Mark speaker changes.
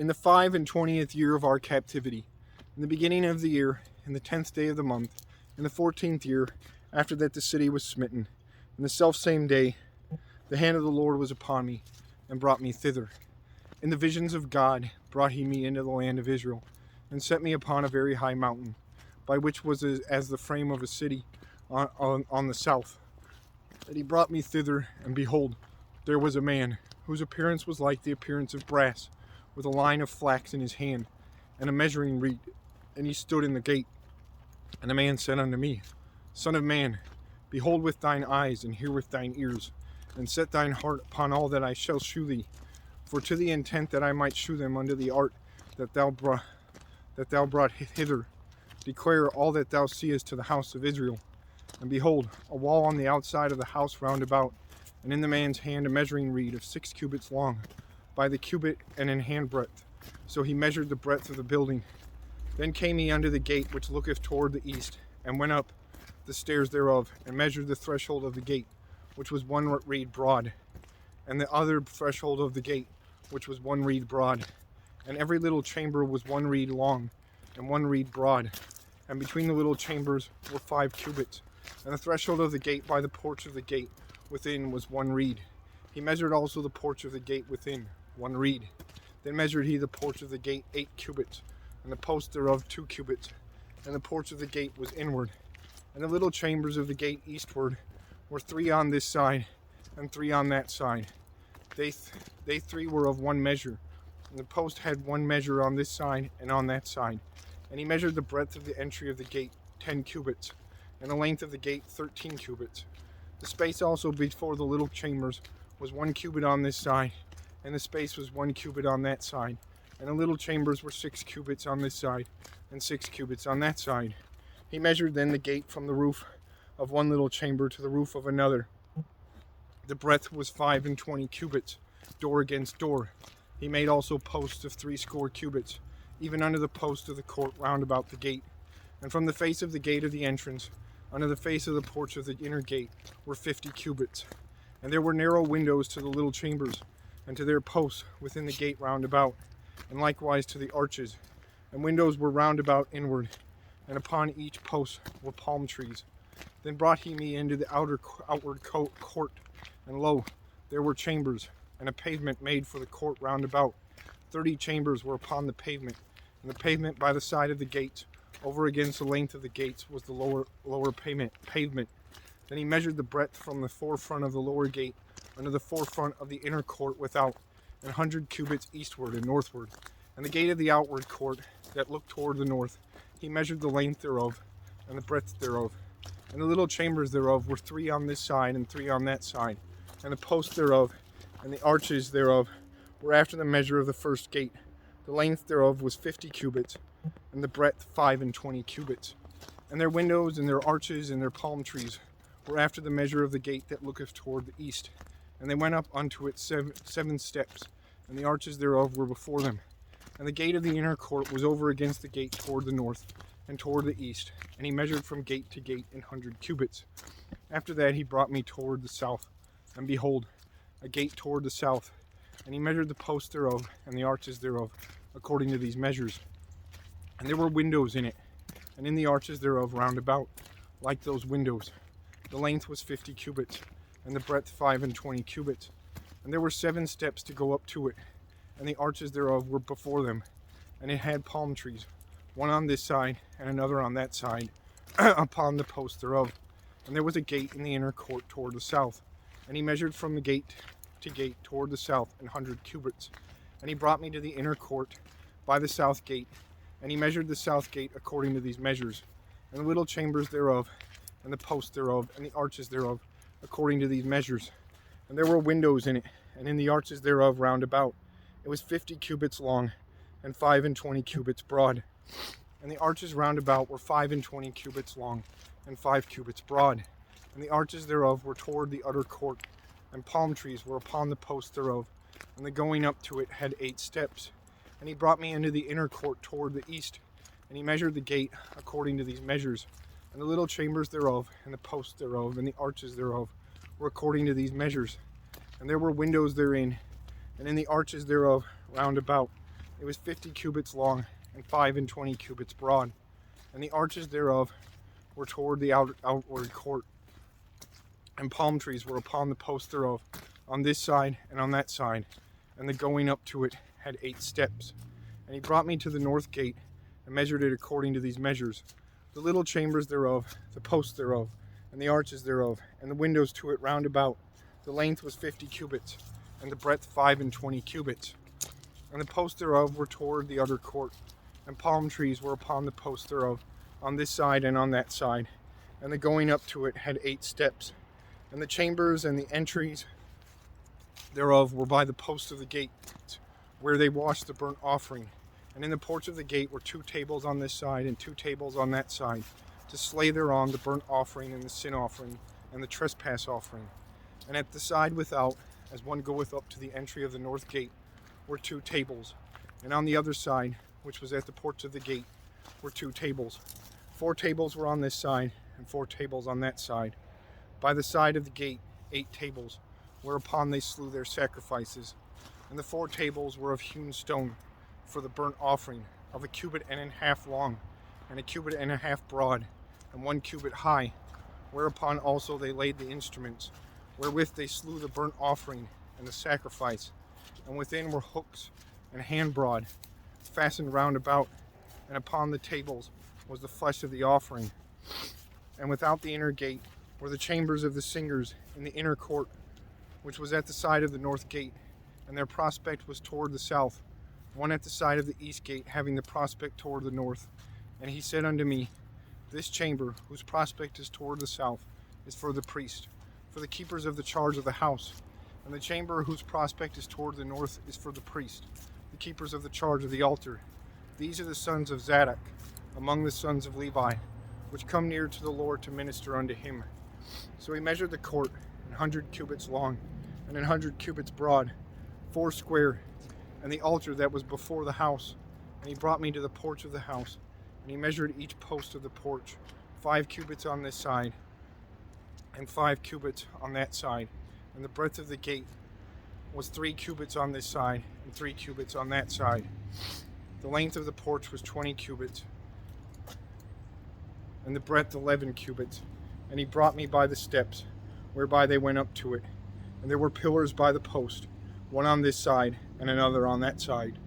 Speaker 1: In the 25th year of our captivity, in the beginning of the year, in the 10th day of the month, in the 14th year, after that the city was smitten, in the selfsame day, the hand of the Lord was upon me, and brought me thither. In the visions of God brought he me into the land of Israel, and set me upon a very high mountain, by which was as the frame of a city on the south. And he brought me thither, and behold, there was a man, whose appearance was like the appearance of brass, with a line of flax in his hand, and a measuring reed. And he stood in the gate. And the man said unto me, Son of man, behold with thine eyes, and hear with thine ears, and set thine heart upon all that I shall shew thee, for to the intent that I might shew them unto the art that thou brought hither. Declare all that thou seest to the house of Israel. And behold, a wall on the outside of the house round about, and in the man's hand a measuring reed of 6 cubits long, by the cubit and in handbreadth. So he measured the breadth of the building. Then came he unto the gate which looketh toward the east, and went up the stairs thereof, and measured the threshold of the gate, which was 1 reed broad, and the other threshold of the gate, which was 1 reed broad. And every little chamber was 1 reed long, and 1 reed broad. And between the little chambers were 5 cubits. And the threshold of the gate by the porch of the gate within was 1 reed. He measured also the porch of the gate within, 1 reed. Then measured he the porch of the gate 8 cubits, and the post thereof 2 cubits. And the porch of the gate was inward. And the little chambers of the gate eastward were 3 on this side, and 3 on that side. They 3 were of 1 measure. And the post had 1 measure on this side and on that side. And he measured the breadth of the entry of the gate 10 cubits, and the length of the gate 13 cubits. The space also before the little chambers was 1 cubit on this side, and the space was 1 cubit on that side. And the little chambers were 6 cubits on this side, and 6 cubits on that side. He measured then the gate from the roof of 1 little chamber to the roof of another. The breadth was 25 cubits, door against door. He made also posts of 60 cubits, even unto the post of the court round about the gate. And from the face of the gate of the entrance, unto the face of the porch of the inner gate, were 50 cubits. And there were narrow windows to the little chambers, and to their posts within the gate round about, and likewise to the arches. And windows were round about inward, and upon each post were palm trees. Then brought he me into the outward court, and lo, there were chambers, and a pavement made for the court round about. 30 chambers were upon the pavement, and the pavement by the side of the gates, over against the length of the gates, was the lower pavement. Then he measured the breadth from the forefront of the lower gate unto the forefront of the inner court without, 100 cubits eastward and northward. And the gate of the outward court that looked toward the north, he measured the length thereof, and the breadth thereof. And the little chambers thereof were 3 on this side, and 3 on that side. And the posts thereof, and the arches thereof, were after the measure of the first gate. The length thereof was 50 cubits, and the breadth 25 cubits. And their windows, and their arches, and their palm trees were after the measure of the gate that looketh toward the east. And they went up unto it 7 steps, and the arches thereof were before them. And the gate of the inner court was over against the gate toward the north, and toward the east. And he measured from gate to gate 100 cubits. After that he brought me toward the south, and behold, a gate toward the south. And he measured the posts thereof, and the arches thereof, according to these measures. And there were windows in it, and in the arches thereof round about, like those windows. The length was 50 cubits, and the breadth 25 cubits. And there were 7 steps to go up to it, and the arches thereof were before them. And it had palm trees, one on this side, and another on that side, upon the posts thereof. And there was a gate in the inner court toward the south. And he measured from the gate to gate toward the south 100 cubits. And he brought me to the inner court by the south gate, and he measured the south gate according to these measures, and the little chambers thereof, and the posts thereof, and the arches thereof, according to these measures. And there were windows in it, and in the arches thereof round about. It was 50 cubits long, and 25 cubits broad. And the arches round about were 25 cubits long, and 5 cubits broad. And the arches thereof were toward the utter court, and palm trees were upon the posts thereof, and the going up to it had 8 steps. And he brought me into the inner court toward the east, and he measured the gate according to these measures. And the little chambers thereof, and the posts thereof, and the arches thereof, were according to these measures. And there were windows therein, and in the arches thereof round about, It was 50 cubits long, and 25 cubits broad, and the arches thereof were toward the outward court, and palm trees were upon the posts thereof, on this side and on that side, and the going up to it had 8 steps. And he brought me to the north gate, and measured it according to these measures, the little chambers thereof, the posts thereof, and the arches thereof, and the windows to it round about. The length was 50 cubits, and the breadth 25 cubits. And the posts thereof were toward the outer court, and palm trees were upon the posts thereof, on this side and on that side, and the going up to it had 8 steps. And the chambers and the entries thereof were by the posts of the gate, where they washed the burnt offering. And in the porch of the gate were 2 tables on this side and 2 tables on that side, to slay thereon the burnt offering and the sin offering and the trespass offering. And at the side without, as one goeth up to the entry of the north gate, were 2 tables. And on the other side, which was at the porch of the gate, were 2 tables. 4 tables were on this side, and 4 tables on that side. By the side of the gate 8 tables, whereupon they slew their sacrifices. And the 4 tables were of hewn stone for the burnt offering, of 1.5 cubits long, and 1.5 cubits broad, and 1 cubit high, whereupon also they laid the instruments, wherewith they slew the burnt offering and the sacrifice. And within were hooks and hand broad, fastened round about, and upon the tables was the flesh of the offering. And without the inner gate were the chambers of the singers in the inner court, which was at the side of the north gate, and their prospect was toward the south, one at the side of the east gate, having the prospect toward the north. And he said unto me, This chamber, whose prospect is toward the south, is for the priest, for the keepers of the charge of the house. And the chamber whose prospect is toward the north is for the priest, the keepers of the charge of the altar. These are the sons of Zadok, among the sons of Levi, which come near to the Lord to minister unto him. So he measured the court 100 cubits long, and 100 cubits broad, 4 square, and the altar that was before the house. And he brought me to the porch of the house, and he measured each post of the porch, 5 cubits on this side, and 5 cubits on that side. And the breadth of the gate was 3 cubits on this side, and 3 cubits on that side. The length of the porch was 20 cubits, and the breadth 11 cubits. And he brought me by the steps, whereby they went up to it. And there were pillars by the post, one on this side, and another on that side.